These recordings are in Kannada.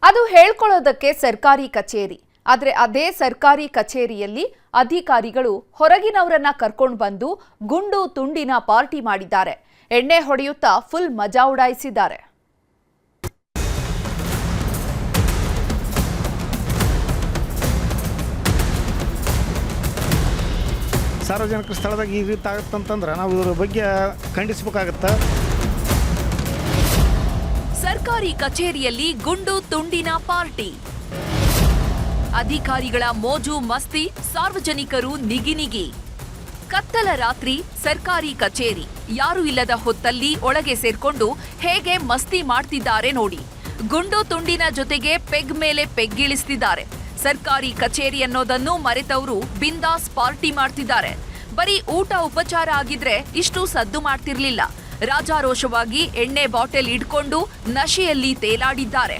ಅದು ಹೇಳ್ಕೊಳ್ಳೋದಕ್ಕೆ ಸರ್ಕಾರಿ ಕಚೇರಿ. ಆದರೆ ಅದೇ ಸರ್ಕಾರಿ ಕಚೇರಿಯಲ್ಲಿ ಅಧಿಕಾರಿಗಳು ಹೊರಗಿನವರನ್ನ ಕರ್ಕೊಂಡು ಬಂದು ಗುಂಡು ತುಂಡಿನ ಪಾರ್ಟಿ ಮಾಡಿದ್ದಾರೆ. ಎಣ್ಣೆ ಹೊಡೆಯುತ್ತಾ ಫುಲ್ ಮಜಾ ಉಡಾಯಿಸಿದ್ದಾರೆ. ಸಾರ್ವಜನಿಕ ಸ್ಥಳದಾಗ ಈ ರೀತಿ ಆಗುತ್ತಂತಂದ್ರೆ ನಾವು ಇದರ ಬಗ್ಗೆ ಖಂಡಿಸಬೇಕಾಗುತ್ತೆ. ಸರ್ಕಾರಿ ಕಚೇರಿಯಲ್ಲಿ ಗುಂಡು ತುಂಡಿನ ಪಾರ್ಟಿ, ಅಧಿಕಾರಿಗಳ ಮೋಜು ಮಸ್ತಿ, ಸಾರ್ವಜನಿಕರು ನಿಗಿ. ಕತ್ತಲ ರಾತ್ರಿ ಸರ್ಕಾರಿ ಕಚೇರಿ, ಯಾರು ಇಲ್ಲದ ಹೊತ್ತಲ್ಲಿ ಒಳಗೆ ಸೇರ್ಕೊಂಡು ಹೇಗೆ ಮಸ್ತಿ ಮಾಡ್ತಿದ್ದಾರೆ ನೋಡಿ. ಗುಂಡು ತುಂಡಿನ ಜೊತೆಗೆ ಪೆಗ್ ಮೇಲೆ ಪೆಗ್ಗಿಳಿಸ್ತಿದ್ದಾರೆ. ಸರ್ಕಾರಿ ಕಚೇರಿ ಅನ್ನೋದನ್ನು ಮರೆತವರು ಬಿಂದಾಸ್ ಪಾರ್ಟಿ ಮಾಡ್ತಿದ್ದಾರೆ. ಬರೀ ಊಟ ಉಪಚಾರ ಆಗಿದ್ರೆ ಇಷ್ಟು ಸದ್ದು ಮಾಡ್ತಿರ್ಲಿಲ್ಲ. ರಾಜಾರೋಷವಾಗಿ ಎಣ್ಣೆ ಬಾಟಲ್ ಇಟ್ಕೊಂಡು ನಶೆಯಲ್ಲಿ ತೇಲಾಡಿದ್ದಾರೆ.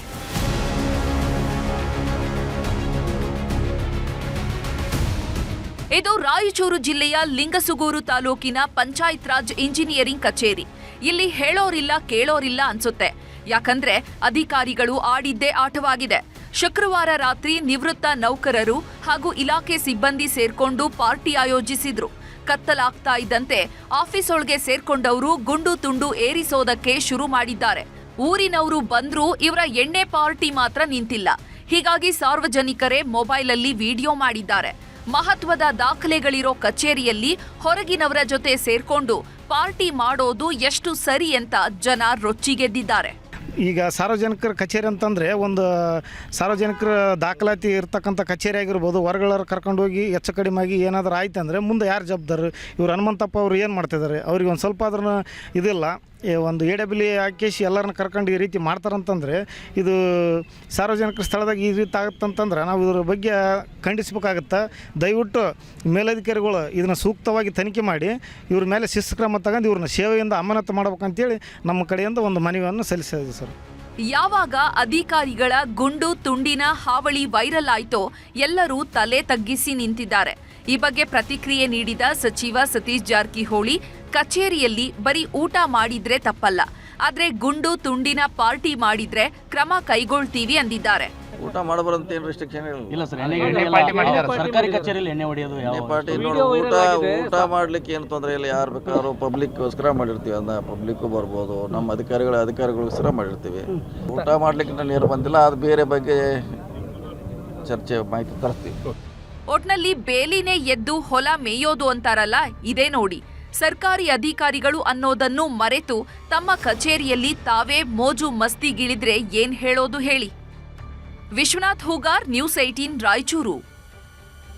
ಇದು ರಾಯಚೂರು ಜಿಲ್ಲೆಯ ಲಿಂಗಸುಗೂರು ತಾಲೂಕಿನ ಪಂಚಾಯತ್ ರಾಜ್ ಇಂಜಿನಿಯರಿಂಗ್ ಕಚೇರಿ. ಇಲ್ಲಿ ಹೇಳೋರಿಲ್ಲ ಕೇಳೋರಿಲ್ಲ ಅನ್ಸುತ್ತೆ. ಯಾಕಂದ್ರೆ ಅಧಿಕಾರಿಗಳು ಆಡಿದ್ದೇ ಆಟವಾಗಿದೆ. ಶುಕ್ರವಾರ ರಾತ್ರಿ ನಿವೃತ್ತ ನೌಕರರು ಹಾಗೂ ಇಲಾಖೆ ಸಿಬ್ಬಂದಿ ಸೇರ್ಕೊಂಡು ಪಾರ್ಟಿ ಆಯೋಜಿಸಿದ್ರು. ಕತ್ತಲಾಗ್ತಾ ಇದ್ದಂತೆ ಆಫೀಸ್ ಒಳಗೆ ಸೇರ್ಕೊಂಡವರು ಗುಂಡು ತುಂಡು ಏರಿಸೋದಕ್ಕೆ ಶುರು ಮಾಡಿದ್ದಾರೆ. ಊರಿನವರು ಬಂದ್ರೂ ಇವರ ಎಣ್ಣೆ ಪಾರ್ಟಿ ಮಾತ್ರ ನಿಂತಿಲ್ಲ. ಹೀಗಾಗಿ ಸಾರ್ವಜನಿಕರೇ ಮೊಬೈಲಲ್ಲಿ ವಿಡಿಯೋ ಮಾಡಿದ್ದಾರೆ. ಮಹತ್ವದ ದಾಖಲೆಗಳಿರೋ ಕಚೇರಿಯಲ್ಲಿ ಹೊರಗಿನವರ ಜೊತೆ ಸೇರ್ಕೊಂಡು ಪಾರ್ಟಿ ಮಾಡೋದು ಎಷ್ಟು ಸರಿ ಅಂತ ಜನ ರೊಚ್ಚಿಗೆದ್ದಿದ್ದಾರೆ. ಈಗ ಸಾರ್ವಜನಿಕರ ಕಚೇರಿ ಅಂತಂದರೆ ಒಂದು ಸಾರ್ವಜನಿಕರ ದಾಖಲಾತಿ ಇರ್ತಕ್ಕಂಥ ಕಚೇರಿ ಆಗಿರ್ಬೋದು. ಹೊರಗಳವ್ರು ಕರ್ಕೊಂಡು ಹೋಗಿ ಹೆಚ್ಚು ಕಡಿಮೆ ಆಗಿ ಏನಾದರೂ ಆಯ್ತು ಅಂದರೆ ಮುಂದೆ ಯಾರು ಜವಾಬ್ದಾರರು? ಇವ್ರು ಹನುಮಂತಪ್ಪ ಅವರು ಏನು ಮಾಡ್ತಿದ್ದಾರೆ? ಅವ್ರಿಗೆ ಒಂದು ಸ್ವಲ್ಪ ಆದ್ರೂ ಇದಿಲ್ಲ. ಒಂದು AWL ಹಾಕಿಸಿ ಎಲ್ಲರನ್ನ ಕರ್ಕೊಂಡು ಈ ರೀತಿ ಮಾಡ್ತಾರಂತಂದರೆ ಇದು ಸಾರ್ವಜನಿಕರ ಸ್ಥಳದಾಗ ಈ ರೀತಿ ಆಗುತ್ತಂತಂದ್ರೆ ನಾವು ಇದರ ಬಗ್ಗೆ ಖಂಡಿಸಬೇಕಾಗುತ್ತೆ. ದಯವಿಟ್ಟು ಮೇಲಧಿಕಾರಿಗಳು ಇದನ್ನು ಸೂಕ್ತವಾಗಿ ತನಿಖೆ ಮಾಡಿ ಇವ್ರ ಮೇಲೆ ಶಿಸ್ತು ಕ್ರಮ ತಗೊಂಡು ಇವ್ರನ್ನ ಸೇವೆಯಿಂದ ಅಮಾನತು ಮಾಡ್ಬೇಕಂತೇಳಿ ನಮ್ಮ ಕಡೆಯಿಂದ ಒಂದು ಮನವಿಯನ್ನು ಸಲ್ಲಿಸಿದೆ ಸರ್. ಯಾವಾಗ ಅಧಿಕಾರಿಗಳ ಗುಂಡು ತುಂಡಿನ ಹಾವಳಿ ವೈರಲ್ ಆಯ್ತೋ ಎಲ್ಲರೂ ತಲೆ ತಗ್ಗಿಸಿ ನಿಂತಿದ್ದಾರೆ. ಈ ಬಗ್ಗೆ ಪ್ರತಿಕ್ರಿಯೆ ನೀಡಿದ ಸಚಿವ ಸತೀಶ್ ಜಾರಕಿಹೊಳಿ, ಕಚೇರಿಯಲ್ಲಿ ಬರೀ ಊಟ ಮಾಡಿದ್ರೆ ತಪ್ಪಲ್ಲ, ಆದ್ರೆ ಗುಂಡು ತುಂಡಿನ ಪಾರ್ಟಿ ಮಾಡಿದ್ರೆ ಕ್ರಮ ಕೈಗೊಳ್ತೀವಿ ಅಂದಿದ್ದಾರೆ. ಊಟ ಮಾಡಬಾರಂತ ಏನು ರೆಸ್ಟ್ರಿಕ್ಷನ್ ಇಲ್ಲ ಸರ್. ಸರ್ಕಾರಿ ಕಚೇರಿಯಲ್ಲಿ ಎಣ್ಣೆ ಹೊಡೆಯೋದು ಯಾವ ಪಾರ್ಟಿ ನೋಡಿ. ಊಟ ಮಾಡ್ಲಿಕ್ಕೆ ಏನು ತೊಂದರೆ ಇಲ್ಲ. ಯಾರು ಬೇಕಾದ್ರೂ ಪಬ್ಲಿಕ್ಗೋಸ್ಕರ ಮಾಡಿರ್ತೀವಿ. ಅದನ್ನ ಪಬ್ಲಿಕ್ಕು ಬರ್ಬೋದು. ನಮ್ಮ ಅಧಿಕಾರಿಗಳಿಗೋಸ್ಕರ ಮಾಡಿರ್ತೀವಿ. ಊಟ ಮಾಡ್ಲಿಕ್ಕೆ ನೀರು ಬಂದಿಲ್ಲ. ಅದು ಬೇರೆ ಬಗ್ಗೆ ಚರ್ಚೆ ಮಾಹಿತಿ ತರಿಸ್ತೀವಿ. ಒಟ್ನಲ್ಲಿ ಬೇಲಿನೇ ಎದ್ದು ಹೊಲ ಮೇಯೋದು ಅಂತಾರಲ್ಲ, ಇದೇ ನೋಡಿ. ಸರ್ಕಾರಿ ಅಧಿಕಾರಿಗಳು ಅನ್ನೋದನ್ನು ಮರೆತು ತಮ್ಮ ಕಚೇರಿಯಲ್ಲಿ ತಾವೇ ಮೋಜು ಮಸ್ತಿಗಿಳಿದ್ರೆ ಏನ್ ಹೇಳೋದು ಹೇಳಿ. ವಿಶ್ವನಾಥ್ ಹೂಗಾರ್, ನ್ಯೂಸ್ 18 ರಾಯಚೂರು.